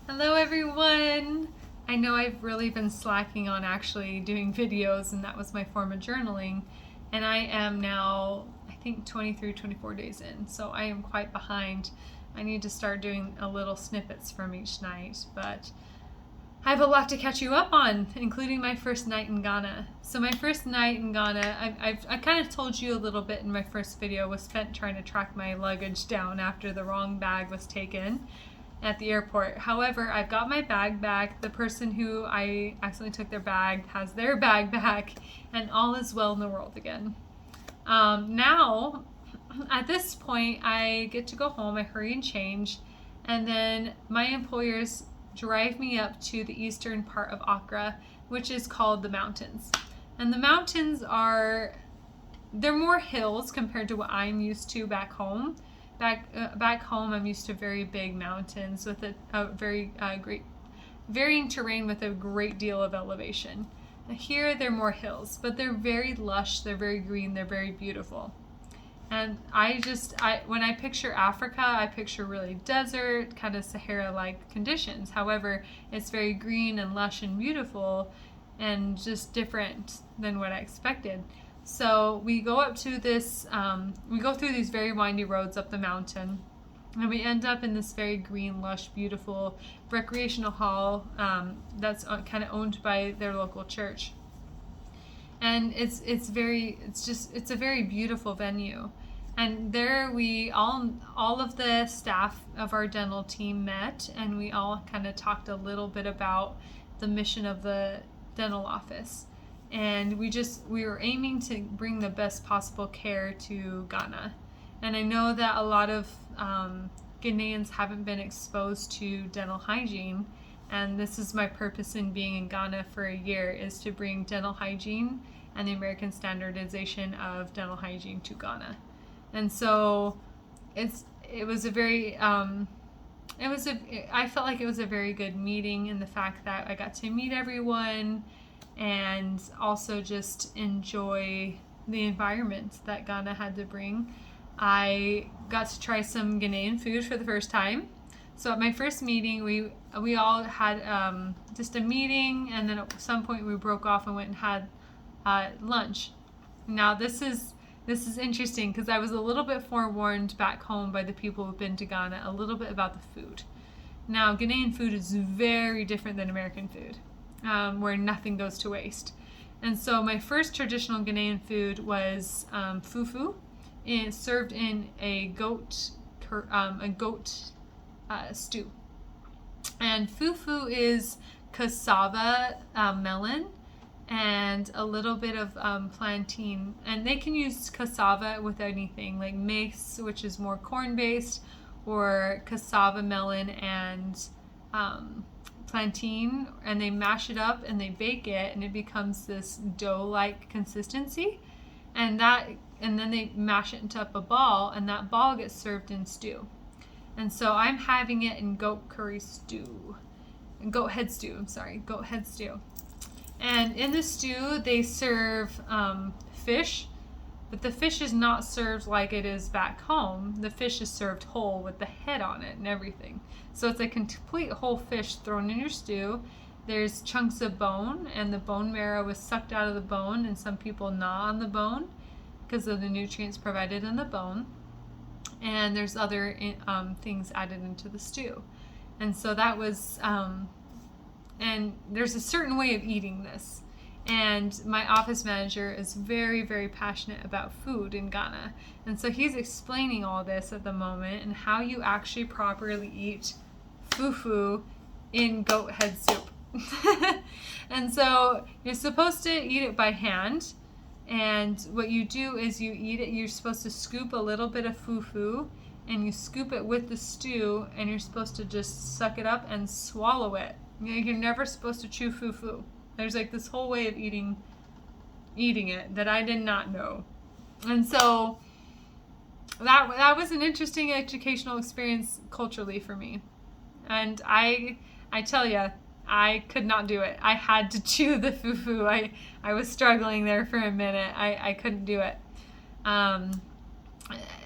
Hello everyone! I know I've really been slacking on actually doing videos, and that was my form of journaling. And I am now, I think, 23, 24 days in, so I am quite behind. I need to start doing a little snippets from each night, but I have a lot to catch you up on, including my first night in Ghana. So my first night in Ghana, I kind of told you a little bit in my first video, was spent trying to track my luggage down after the wrong bag was taken at the airport. However, I've got my bag back. The person who I accidentally took their bag has their bag back, and all is well in the world again. Now, at this point, I get to go home. I hurry and change, and then my employers drive me up to the eastern part of Accra, which is called the mountains. And the mountains they're more hills compared to what I'm used to back home. Back home, I'm used to very big mountains with a very great varying terrain with a great deal of elevation. Here, they're more hills, but they're very lush, they're very green, they're very beautiful. And when I picture Africa, I picture really desert, kind of Sahara-like conditions. However, it's very green and lush and beautiful, and just different than what I expected. So we go up to we go through these very windy roads up the mountain, and we end up in this very green, lush, beautiful recreational hall that's kind of owned by their local church. And it's a very beautiful venue. And there we all of the staff of our dental team met, and we all kind of talked a little bit about the mission of the dental office. And we were aiming to bring the best possible care to Ghana. And I know that a lot of Ghanaians haven't been exposed to dental hygiene, and this is my purpose in being in Ghana for a year, is to bring dental hygiene and the American standardization of dental hygiene to Ghana. And so I felt like it was a very good meeting, in the fact that I got to meet everyone and also just enjoy the environment that Ghana had to bring. I got to try some Ghanaian food for the first time. So at my first meeting, we all had just a meeting, and then at some point we broke off and went and had lunch. Now this is interesting, because I was a little bit forewarned back home by the people who've been to Ghana a little bit about the food. Now, Ghanaian food is very different than American food, where nothing goes to waste. And so my first traditional Ghanaian food was fufu, served in a goat stew. And fufu is cassava melon and a little bit of plantain. And they can use cassava with anything, like maize, which is more corn-based, or cassava melon and plantain, and they mash it up and they bake it, and it becomes this dough-like consistency. And then they mash it into a ball, and that ball gets served in stew. And so I'm having it in goat head stew. And in the stew, they serve fish, but the fish is not served like it is back home. The fish is served whole with the head on it and everything. So it's a complete whole fish thrown in your stew. There's chunks of bone, and the bone marrow is sucked out of the bone, and some people gnaw on the bone because of the nutrients provided in the bone. And there's other things added into the stew. And so that was, and there's a certain way of eating this. And my office manager is very, very passionate about food in Ghana. And so he's explaining all this at the moment, and how you actually properly eat fufu in goat head soup. And so you're supposed to eat it by hand. And what you do is you eat it, you're supposed to scoop a little bit of fufu, and you scoop it with the stew, and you're supposed to just suck it up and swallow it. You're never supposed to chew fufu. There's like this whole way of eating it that I did not know. And so that was an interesting educational experience culturally for me. And I tell you, I could not do it. I had to chew the fufu. I was struggling there for a minute. I couldn't do it.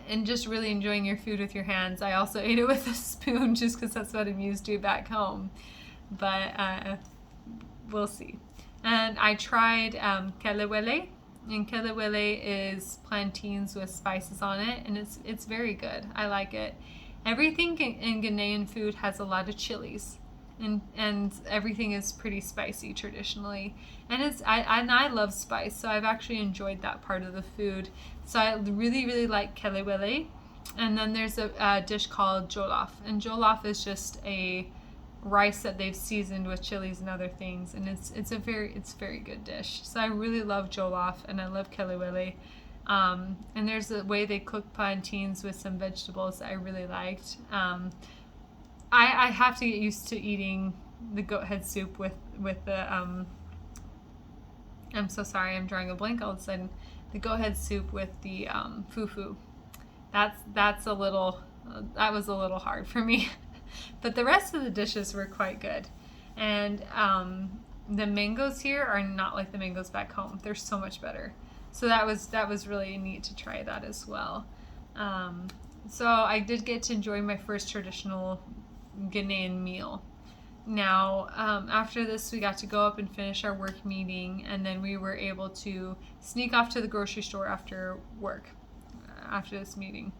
and just really enjoying your food with your hands. I also ate it with a spoon just because that's what I'm used to back home. But we'll see. And I tried kelewele, and kelewele is plantains with spices on it, and it's very good. I like it. Everything in Ghanaian food has a lot of chilies, and everything is pretty spicy traditionally. And I love spice, so I've actually enjoyed that part of the food. So I really like kelewele. And then there's a dish called jollof, and jollof is just a rice that they've seasoned with chilies and other things, and it's a very good dish. So I really love jollof, and I love kelewele. And there's a way they cook plantains with some vegetables that I really liked. I have to get used to eating the goat head soup with the I'm so sorry, I'm drawing a blank all of a sudden. The goat head soup with the fufu. That was a little hard for me. But the rest of the dishes were quite good. And the mangoes here are not like the mangoes back home. They're so much better. So that was really neat to try that as well. So I did get to enjoy my first traditional Ghanaian meal. Now, after this, we got to go up and finish our work meeting, and then we were able to sneak off to the grocery store after work, after this meeting.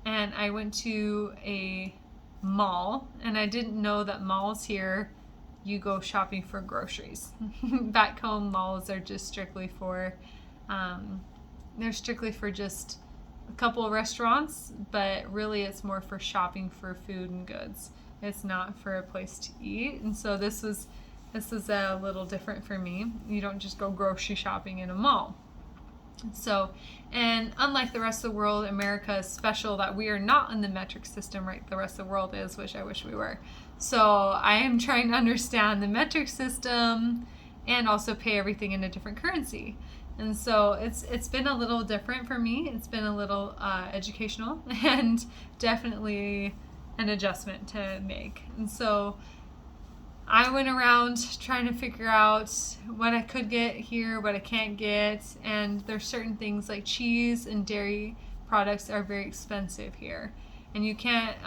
And I went to a mall, and I didn't know that malls here, you go shopping for groceries. Back home, malls are just strictly for just a couple of restaurants, but really it's more for shopping for food and goods. It's not for a place to eat. And so this was a little different for me. You don't just go grocery shopping in a mall. So, and unlike the rest of the world, America is special that we are not in the metric system like the rest of the world is, which I wish we were. So I am trying to understand the metric system and also pay everything in a different currency. And so it's been a little different for me. It's been a little educational and definitely an adjustment to make. And so I went around trying to figure out what I could get here, what I can't get, and there's certain things like cheese and dairy products are very expensive here, and you can't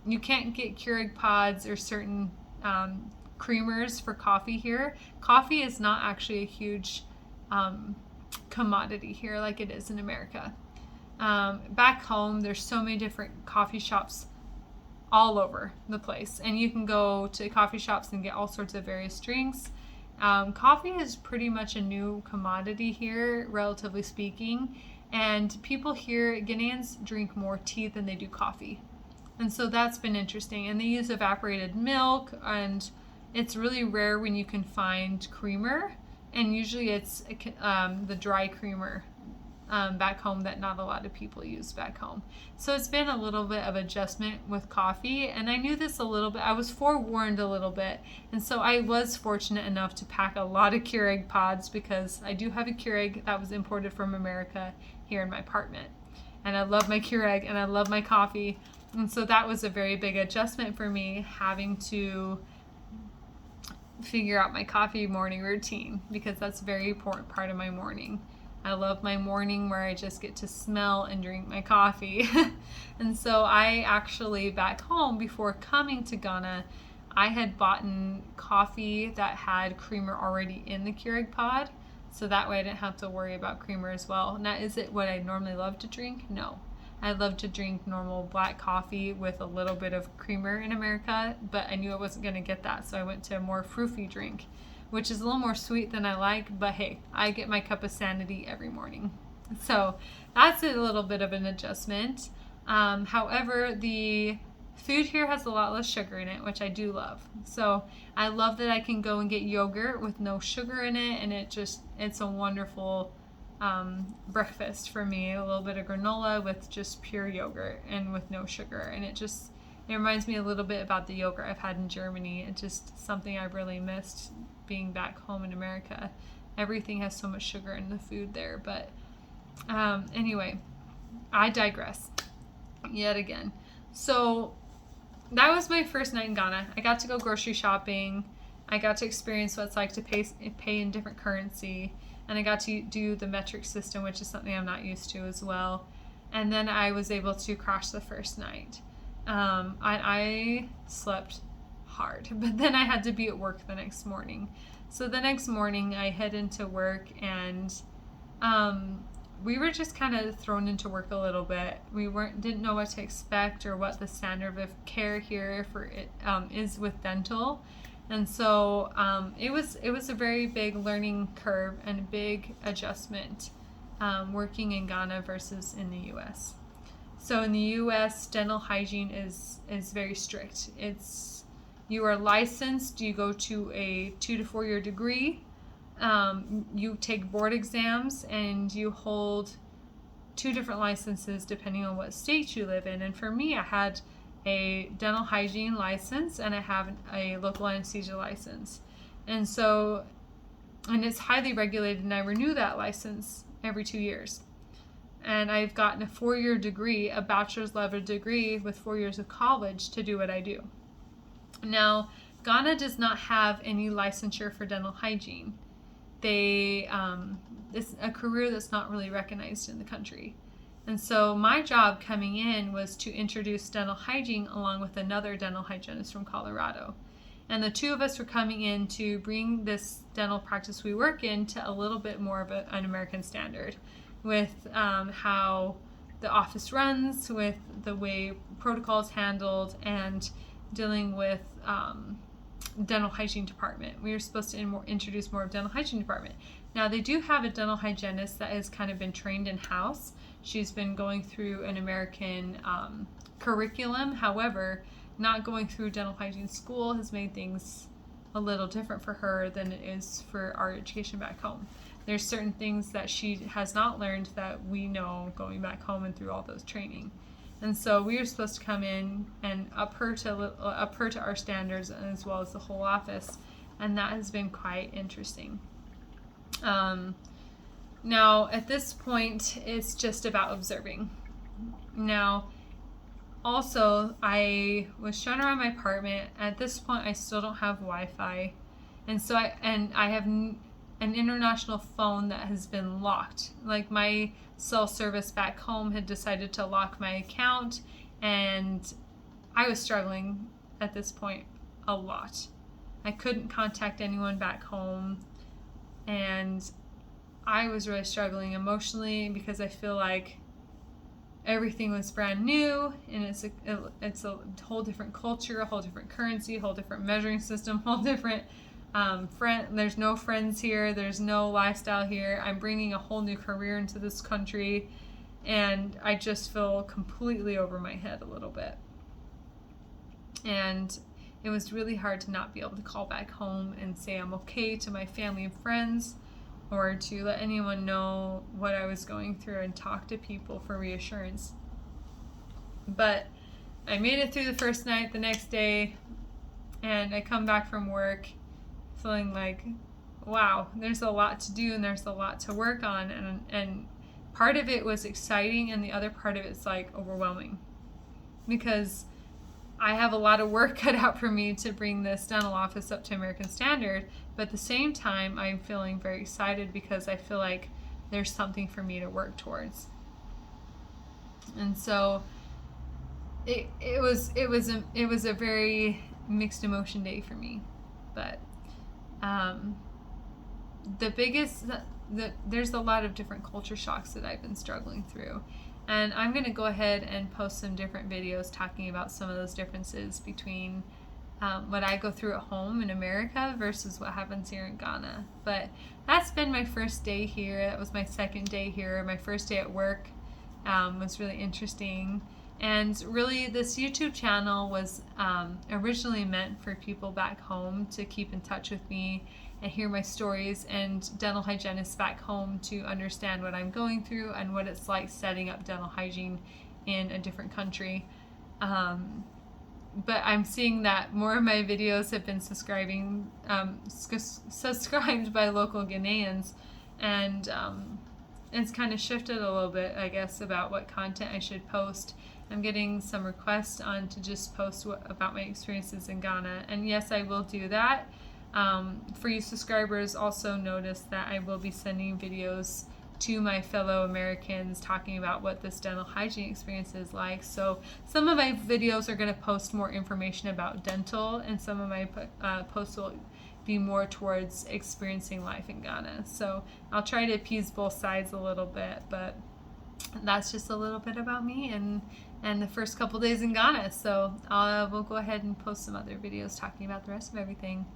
get Keurig pods or certain creamers for coffee here. Coffee is not actually a huge commodity here like it is in America. Back home, there's so many different coffee shops all over the place, and you can go to coffee shops and get all sorts of various drinks. Coffee is pretty much a new commodity here, relatively speaking, and people here, Ghanaians, drink more tea than they do coffee, and so that's been interesting. And they use evaporated milk, and it's really rare when you can find creamer, and usually it's the dry creamer back home that not a lot of people use back home. So it's been a little bit of adjustment with coffee, and I knew this a little bit. I was forewarned a little bit, and so I was fortunate enough to pack a lot of Keurig pods because I do have a Keurig that was imported from America here in my apartment. And I love my Keurig and I love my coffee, and so that was a very big adjustment for me, having to figure out my coffee morning routine because that's a very important part of my morning. I love my morning where I just get to smell and drink my coffee. And so I actually, back home before coming to Ghana, I had bought coffee that had creamer already in the Keurig pod. So that way I didn't have to worry about creamer as well. Now, is it what I normally love to drink? No. I love to drink normal black coffee with a little bit of creamer in America, but I knew I wasn't going to get that. So I went to a more froofy drink, which is a little more sweet than I like, but hey, I get my cup of sanity every morning. So that's a little bit of an adjustment. However, the food here has a lot less sugar in it, which I do love. So I love that I can go and get yogurt with no sugar in it, and it's a wonderful breakfast for me. A little bit of granola with just pure yogurt and with no sugar, and it reminds me a little bit about the yogurt I've had in Germany. It's just something I've really missed being back home in America. Everything has so much sugar in the food there, but anyway, I digress yet again. So that was my first night in Ghana. I got to go grocery shopping. I got to experience what it's like to pay in different currency, and I got to do the metric system, which is something I'm not used to as well. and then I was able to crash the first night. I slept hard, but then I had to be at work the next morning. So the next morning I head into work, and we were just kind of thrown into work a little bit. We didn't know what to expect or what the standard of care here for it is with dental, and so it was a very big learning curve and a big adjustment working in Ghana versus in the U.S. So in the U.S., dental hygiene is very strict. You are licensed. You go to a 2 to 4 year degree. You take board exams, and you hold 2 different licenses depending on what state you live in. And for me, I had a dental hygiene license, and I have a local anesthesia license. And it's highly regulated, and I renew that license every 2 years. And I've gotten a 4-year degree, a bachelor's level degree with 4 years of college to do what I do. Now, Ghana does not have any licensure for dental hygiene. It's a career that's not really recognized in the country. And so my job coming in was to introduce dental hygiene along with another dental hygienist from Colorado. And the two of us were coming in to bring this dental practice we work in to a little bit more of an American standard with how the office runs, with the way protocols handled, and dealing with dental hygiene department. We were supposed to introduce more of dental hygiene department. Now they do have a dental hygienist that has kind of been trained in-house. She's been going through an American curriculum. However, not going through dental hygiene school has made things a little different for her than it is for our education back home. There's certain things that she has not learned that we know going back home and through all those training. And so we were supposed to come in and up her to our standards, as well as the whole office, and that has been quite interesting. Now, at this point, it's just about observing. Now, also, I was shown around my apartment. At this point, I still don't have Wi-Fi, and so I have an international phone that has been locked. Like, my cell service back home had decided to lock my account, and I was struggling at this point a lot. I couldn't contact anyone back home, and I was really struggling emotionally because I feel like everything was brand new, and it's a whole different culture, a whole different currency, a whole different measuring system, whole different there's no friends here, there's no lifestyle here. I'm bringing a whole new career into this country, and I just feel completely over my head a little bit. And it was really hard to not be able to call back home and say I'm okay to my family and friends, or to let anyone know what I was going through and talk to people for reassurance. But I made it through the first night. The next day, and I come back from work feeling like, wow, there's a lot to do and there's a lot to work on, and part of it was exciting, and the other part of it's like overwhelming, because I have a lot of work cut out for me to bring this dental office up to American standard, but at the same time I'm feeling very excited because I feel like there's something for me to work towards. And so it was a very mixed emotion day for me. But there's a lot of different culture shocks that I've been struggling through. And I'm going to go ahead and post some different videos talking about some of those differences between what I go through at home in America versus what happens here in Ghana. But that's been my first day here. That was my second day here. My first day at work was really interesting. And really, this YouTube channel was originally meant for people back home to keep in touch with me and hear my stories, and dental hygienists back home to understand what I'm going through and what it's like setting up dental hygiene in a different country. But I'm seeing that more of my videos have been subscribed by local Ghanaians, and it's kind of shifted a little bit, I guess, about what content I should post. I'm getting some requests on to just post about my experiences in Ghana, and yes, I will do that. For you subscribers, also notice that I will be sending videos to my fellow Americans, talking about what this dental hygiene experience is like. So some of my videos are going to post more information about dental, and some of my posts will be more towards experiencing life in Ghana. So I'll try to appease both sides a little bit, but that's just a little bit about me and the first couple days in Ghana. So we'll go ahead and post some other videos talking about the rest of everything.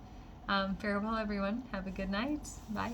Farewell, everyone. Have a good night. Bye.